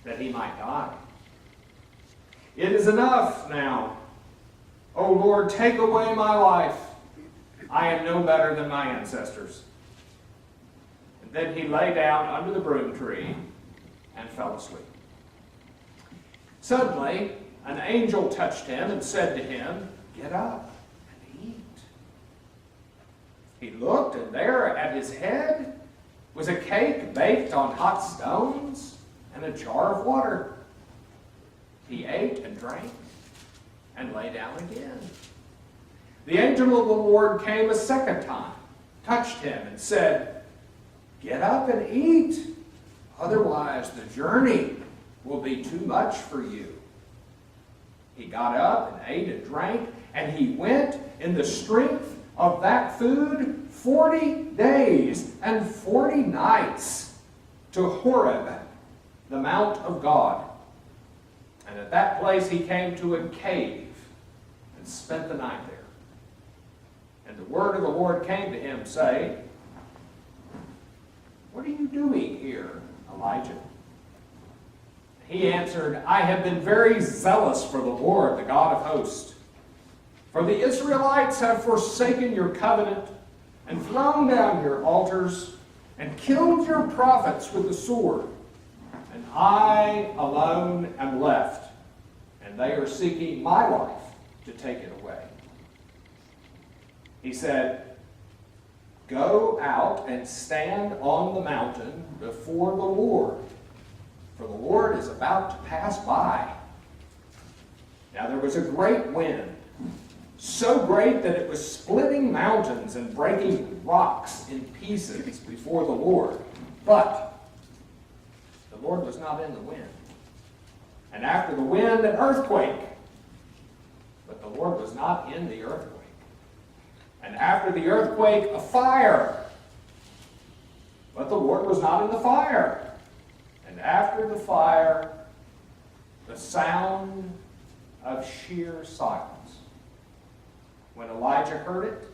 that he might die. It is enough now. O Lord, take away my life. I am no better than my ancestors. And then he lay down under the broom tree and fell asleep. Suddenly, an angel touched him and said to him, "Get up and eat." He looked, and there at his head was a cake baked on hot stones and a jar of water. He ate and drank and lay down again. The angel of the Lord came a second time, touched him, and said, "Get up and eat, otherwise the journey will be too much for you." He got up and ate and drank, and he went in the strength of that food 40 days and 40 nights to Horeb, the mount of God. And at that place he came to a cave and spent the night there. And the word of the Lord came to him, saying, "What are you doing here, Elijah?" He answered, "I have been very zealous for the Lord, the God of hosts. For the Israelites have forsaken your covenant and thrown down your altars and killed your prophets with the sword. And I alone am left, and they are seeking my life to take it away." He said, "Go out and stand on the mountain before the Lord, for the Lord is about to pass by." Now there was a great wind, so great that it was splitting mountains and breaking rocks in pieces before the Lord. But the Lord was not in the wind. And after the wind, an earthquake. But the Lord was not in the earthquake. And after the earthquake, a fire. But the Lord was not in the fire. And after the fire, the sound of sheer silence. When Elijah heard it,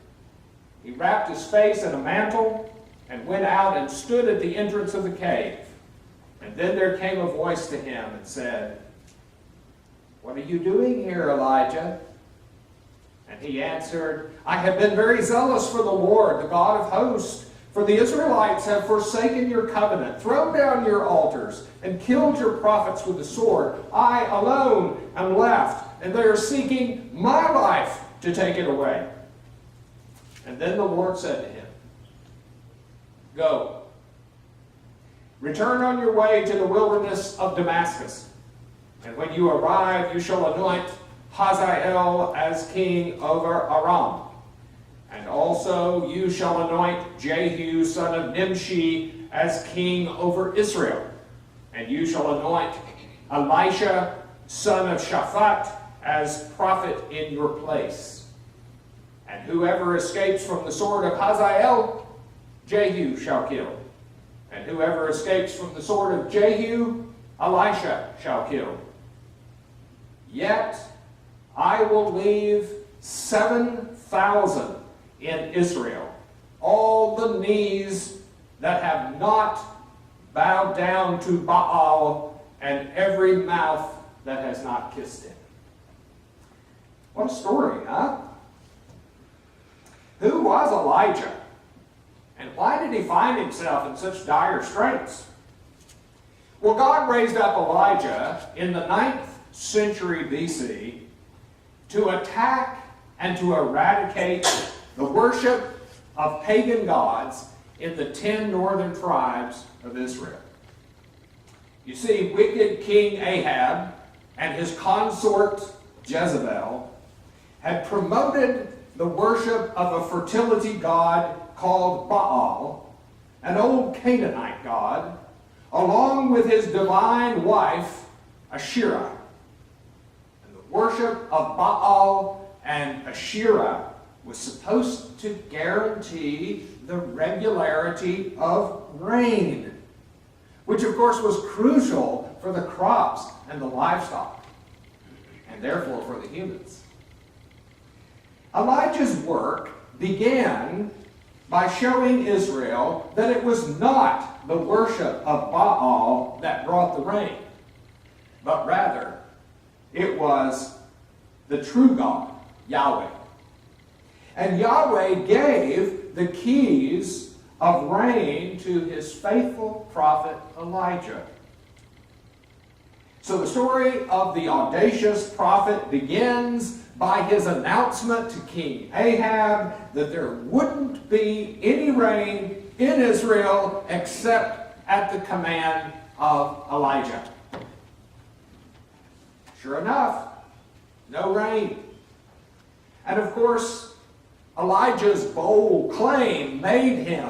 he wrapped his face in a mantle and went out and stood at the entrance of the cave. And then there came a voice to him and said, "What are you doing here, Elijah?" And he answered, "I have been very zealous for the Lord, the God of hosts. For the Israelites have forsaken your covenant, thrown down your altars, and killed your prophets with the sword. I alone am left, and they are seeking my life to take it away." And then the Lord said to him, "Go, return on your way to the wilderness of Damascus, and when you arrive, you shall anoint Hazael as king over Aram. And also you shall anoint Jehu, son of Nimshi, as king over Israel. And you shall anoint Elisha, son of Shaphat, as prophet in your place. And whoever escapes from the sword of Hazael, Jehu shall kill. And whoever escapes from the sword of Jehu, Elisha shall kill. Yet I will leave 7,000 in Israel, all the knees that have not bowed down to Baal, and every mouth that has not kissed him." What a story, huh? Who was Elijah? And why did he find himself in such dire straits? Well, God raised up Elijah in the 9th century BC to attack and to eradicate the worship of pagan gods in the 10 northern tribes of Israel. You see, wicked King Ahab and his consort Jezebel had promoted the worship of a fertility god called Baal, an old Canaanite god, along with his divine wife, Asherah. And the worship of Baal and Asherah was supposed to guarantee the regularity of rain, which of course was crucial for the crops and the livestock, and therefore for the humans. Elijah's work began by showing Israel that it was not the worship of Baal that brought the rain, but rather it was the true God, Yahweh. And Yahweh gave the keys of rain to his faithful prophet Elijah. So the story of the audacious prophet begins by his announcement to King Ahab that there wouldn't be any rain in Israel except at the command of Elijah. Sure enough, no rain. And of course, Elijah's bold claim made him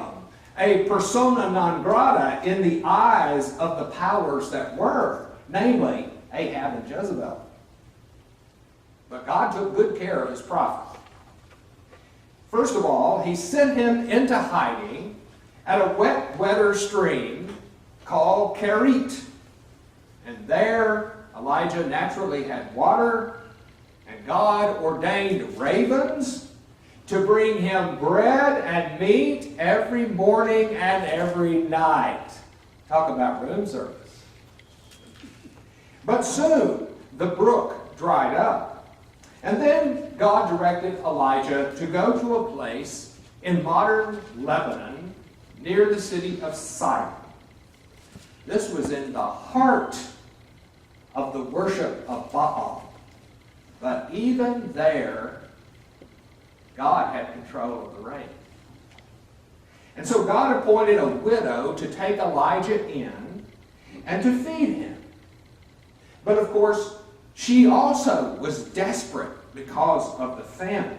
a persona non grata in the eyes of the powers that were, namely Ahab and Jezebel. But God took good care of his prophet. First of all, he sent him into hiding at a wet weather stream called Kerit. And there, Elijah naturally had water, and God ordained ravens to bring him bread and meat every morning and every night. Talk about room service. But soon, the brook dried up. And then God directed Elijah to go to a place in modern Lebanon near the city of Sinai. This was in the heart of the worship of Baal. But even there, God had control of the rain. And so God appointed a widow to take Elijah in and to feed him. But of course, she also was desperate because of the famine.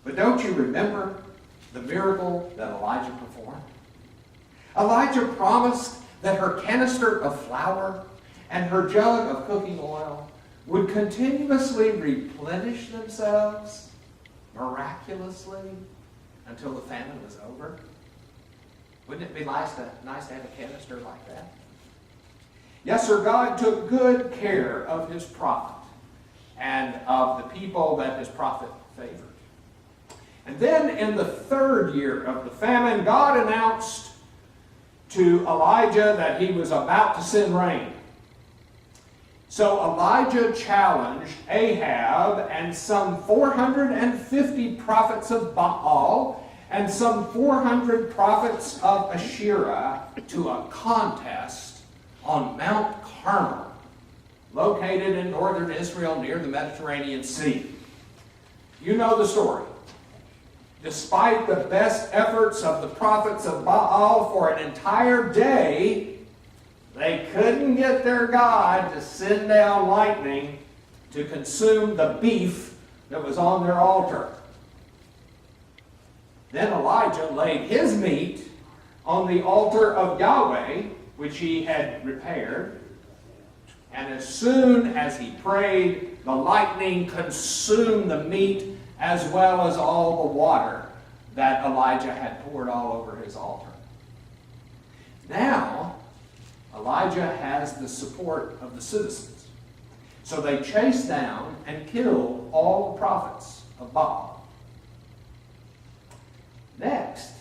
But don't you remember the miracle that Elijah performed? Elijah promised that her canister of flour and her jug of cooking oil would continuously replenish themselves miraculously until the famine was over. Wouldn't it be nice to have a canister like that? Yes, sir, God took good care of his prophet and of the people that his prophet favored. And then in the third year of the famine, God announced to Elijah that he was about to send rain. So Elijah challenged Ahab and some 450 prophets of Baal and some 400 prophets of Asherah to a contest on Mount Carmel, located in northern Israel near the Mediterranean Sea. You know the story. Despite the best efforts of the prophets of Baal for an entire day, they couldn't get their God to send down lightning to consume the beef that was on their altar. Then Elijah laid his meat on the altar of Yahweh, which he had repaired. And as soon as he prayed, the lightning consumed the meat as well as all the water that Elijah had poured all over his altar. Now, Elijah has the support of the citizens. So they chased down and killed all the prophets of Baal. Next,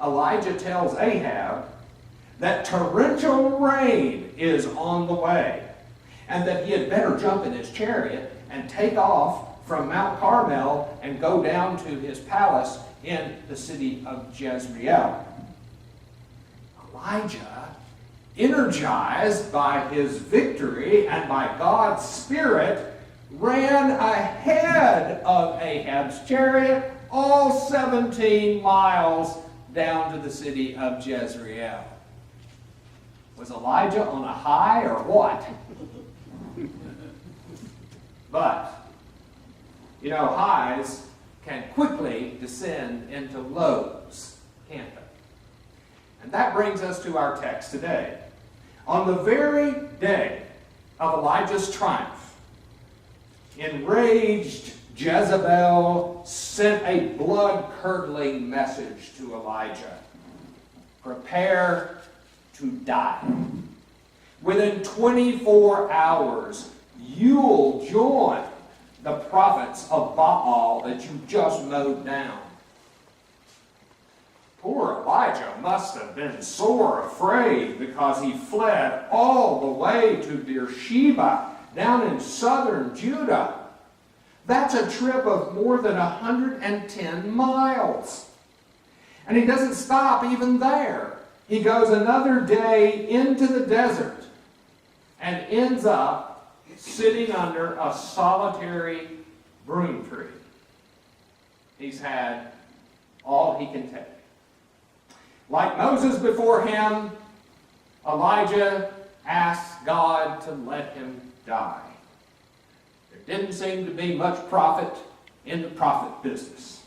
Elijah tells Ahab that torrential rain is on the way, and that he had better jump in his chariot and take off from Mount Carmel and go down to his palace in the city of Jezreel. Elijah, energized by his victory and by God's Spirit, ran ahead of Ahab's chariot all 17 miles down to the city of Jezreel. Was Elijah on a high or what? But, you know, highs can quickly descend into lows, can't they? And that brings us to our text today. On the very day of Elijah's triumph, enraged Jezebel sent a blood-curdling message to Elijah. Prepare to die. Within 24 hours, you'll join the prophets of Baal that you just mowed down. Poor Elijah must have been sore afraid because he fled all the way to Beersheba down in southern Judah. That's a trip of more than 110 miles. And he doesn't stop even there. He goes another day into the desert and ends up sitting under a solitary broom tree. He's had all he can take. Like Moses before him, Elijah asked God to let him die. There didn't seem to be much profit in the prophet business.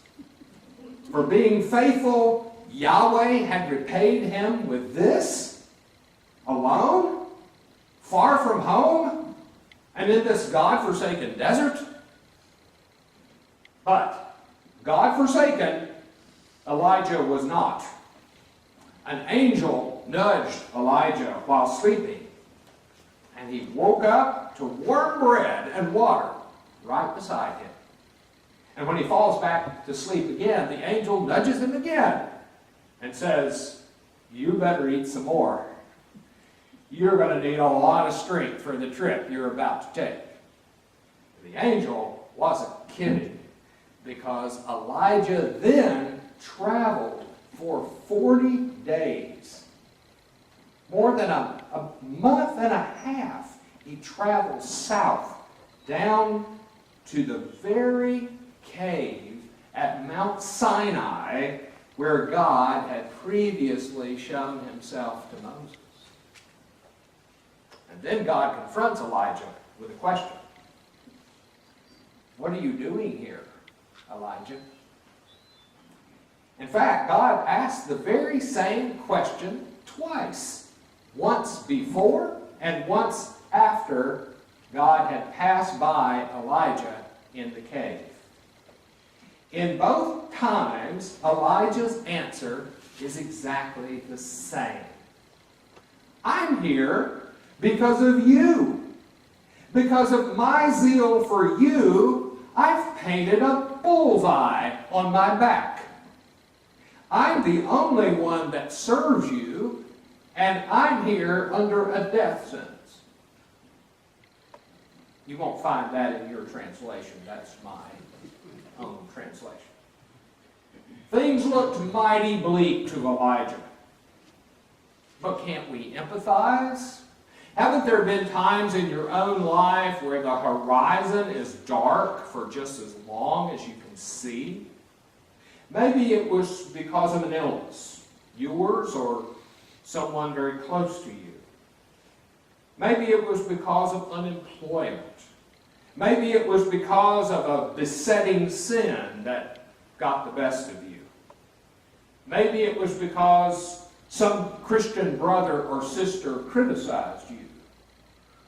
For being faithful, Yahweh had repaid him with this, alone, far from home, and in this God-forsaken desert. But God-forsaken, Elijah was not. An angel nudged Elijah while sleeping, and he woke up to warm bread and water right beside him. And when he falls back to sleep again, the angel nudges him again and says, "You better eat some more. You're going to need a lot of strength for the trip you're about to take." The angel wasn't kidding, because Elijah then traveled for 40 days. More than a month and a half, he traveled south down to the very cave at Mount Sinai where God had previously shown himself to Moses. And then God confronts Elijah with a question. "What are you doing here, Elijah?" In fact, God asked the very same question twice. Once before and once after God had passed by Elijah in the cave. In both times, Elijah's answer is exactly the same. "I'm here because of you. Because of my zeal for you, I've painted a bullseye on my back. I'm the only one that serves you, and I'm here under a death sentence." You won't find that in your translation. That's my own translation. Things looked mighty bleak to Elijah. But can't we empathize? Haven't there been times in your own life where the horizon is dark for just as long as you can see? Maybe it was because of an illness, yours or someone very close to you. Maybe it was because of unemployment. Maybe it was because of a besetting sin that got the best of you. Maybe it was because some Christian brother or sister criticized you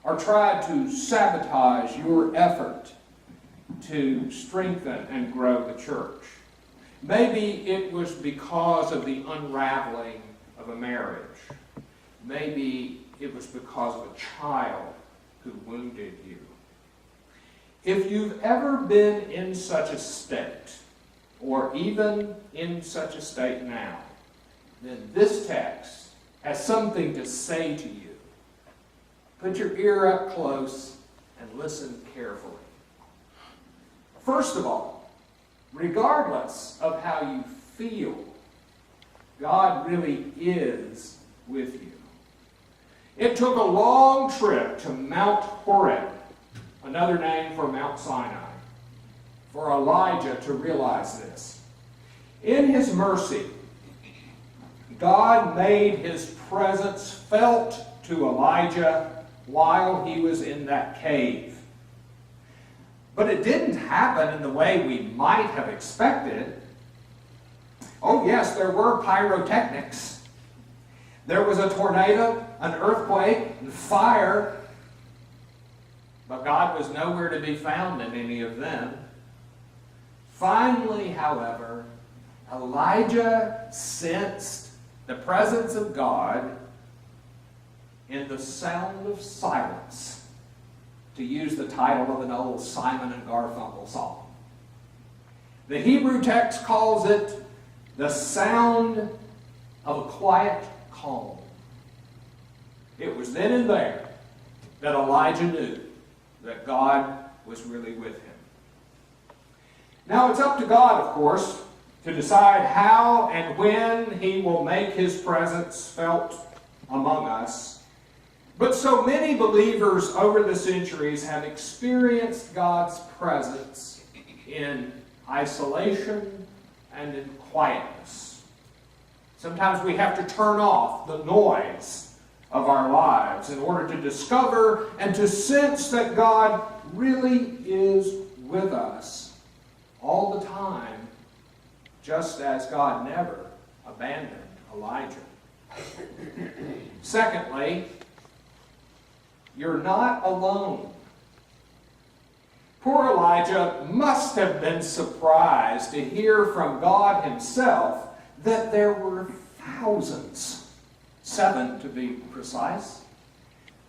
or tried to sabotage your effort to strengthen and grow the church. Maybe it was because of the unraveling of a marriage. Maybe it was because of a child who wounded you. If you've ever been in such a state, or even in such a state now, then this text has something to say to you. Put your ear up close and listen carefully. First of all, regardless of how you feel, God really is with you. It took a long trip to Mount Horeb, another name for Mount Sinai, for Elijah to realize this. In his mercy, God made his presence felt to Elijah while he was in that cave. But it didn't happen in the way we might have expected. Oh yes, there were pyrotechnics. There was a tornado, an earthquake, and fire. But God was nowhere to be found in any of them. Finally, however, Elijah sensed the presence of God in the sound of silence, to use the title of an old Simon and Garfunkel song. The Hebrew text calls it the sound of a quiet calm. It was then and there that Elijah knew that God was really with him. Now it's up to God, of course, to decide how and when he will make his presence felt among us. But so many believers over the centuries have experienced God's presence in isolation and in quietness. Sometimes we have to turn off the noise of our lives in order to discover and to sense that God really is with us all the time, just as God never abandoned Elijah. Secondly, you're not alone. Poor Elijah must have been surprised to hear from God himself that there were thousands, 7 to be precise,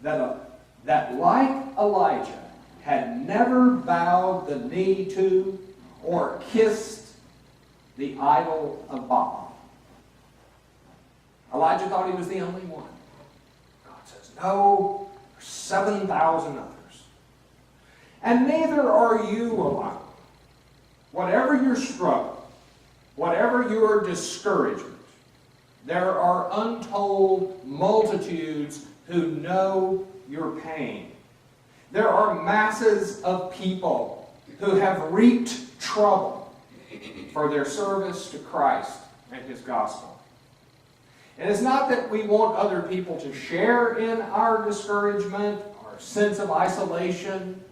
that like Elijah had never bowed the knee to or kissed the idol of Baal. Elijah thought he was the only one. God says, no, there's 7,000 others. And neither are you alone. Whatever your struggle, whatever your discouragement, there are untold multitudes who know your pain. There are masses of people who have reaped trouble for their service to Christ and his gospel. And it's not that we want other people to share in our discouragement, our sense of isolation,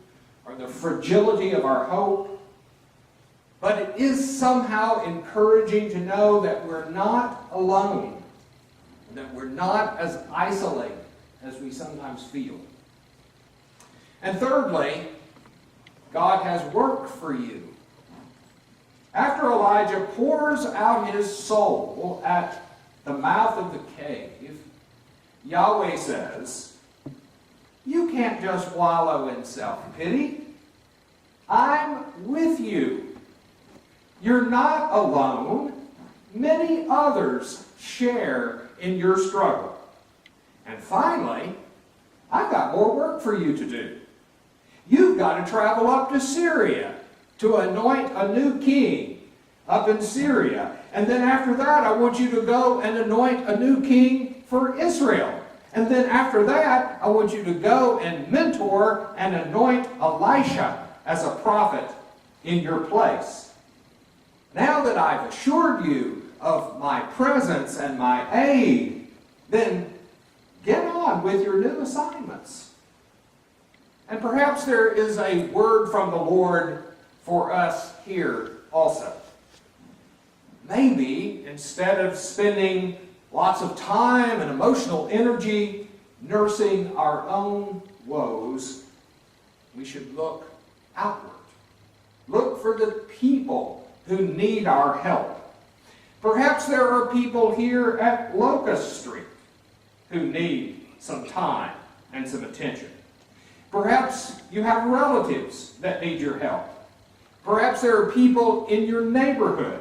or the fragility of our hope, but it is somehow encouraging to know that we're not alone, that we're not as isolated as we sometimes feel. And thirdly, God has work for you. After Elijah pours out his soul at the mouth of the cave, Yahweh says, you can't just wallow in self-pity. I'm with you. You're not alone. Many others share in your struggle. And finally, I've got more work for you to do. You've got to travel up to Syria to anoint a new king up in Syria. And then after that, I want you to go and anoint a new king for Israel. And then after that, I want you to go and mentor and anoint Elisha as a prophet in your place. Now that I've assured you of my presence and my aid, then get on with your new assignments. And perhaps there is a word from the Lord for us here also. Maybe instead of spending lots of time and emotional energy nursing our own woes, we should look outward. Look for the people who need our help. Perhaps there are people here at Locust Street who need some time and some attention. Perhaps you have relatives that need your help. Perhaps there are people in your neighborhood.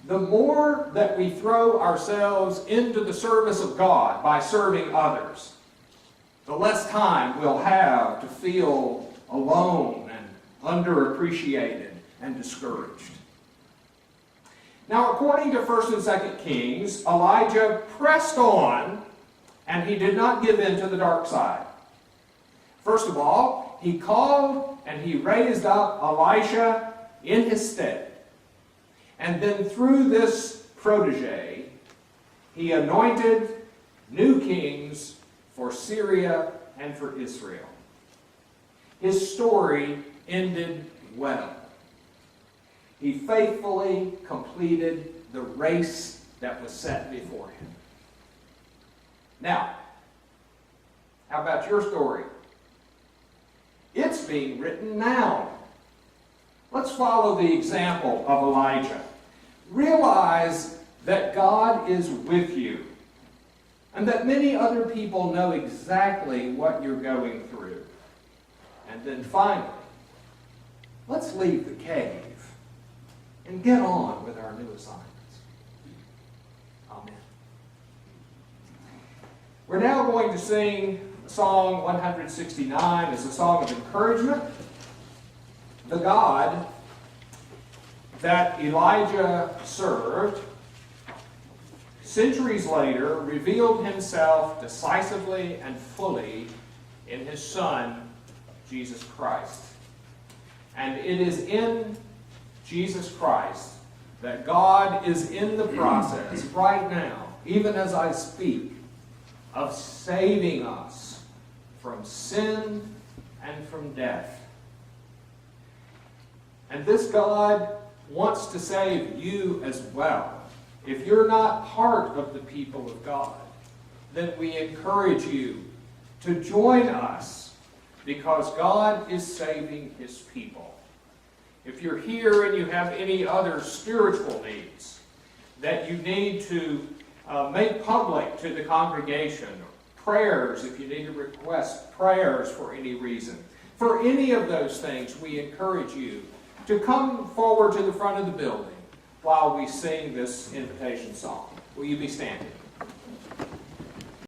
The more that we throw ourselves into the service of God by serving others, the less time we'll have to feel alone and underappreciated and discouraged. Now, according to 1 and 2 Kings, Elijah pressed on, and he did not give in to the dark side. First of all, he called and he raised up Elisha in his stead. And then through this protege, he anointed new kings for Syria and for Israel. His story ended well. He faithfully completed the race that was set before him. Now, how about your story? It's being written now. Let's follow the example of Elijah. Realize that God is with you and that many other people know exactly what you're going through. And then finally, let's leave the cave and get on with our new assignments. Amen. We're now going to sing Song 169 as a song of encouragement. The God that Elijah served, centuries later, revealed himself decisively and fully in his Son, Jesus Christ. And it is in Jesus Christ that God is in the process right now, even as I speak, of saving us from sin and from death. And this God wants to save you as well. If you're not part of the people of God, then we encourage you to join us because God is saving his people. If you're here and you have any other spiritual needs that you need to make public to the congregation, prayers if you need to request prayers for any reason, for any of those things, we encourage you to come forward to the front of the building while we sing this invitation song. Will you be standing?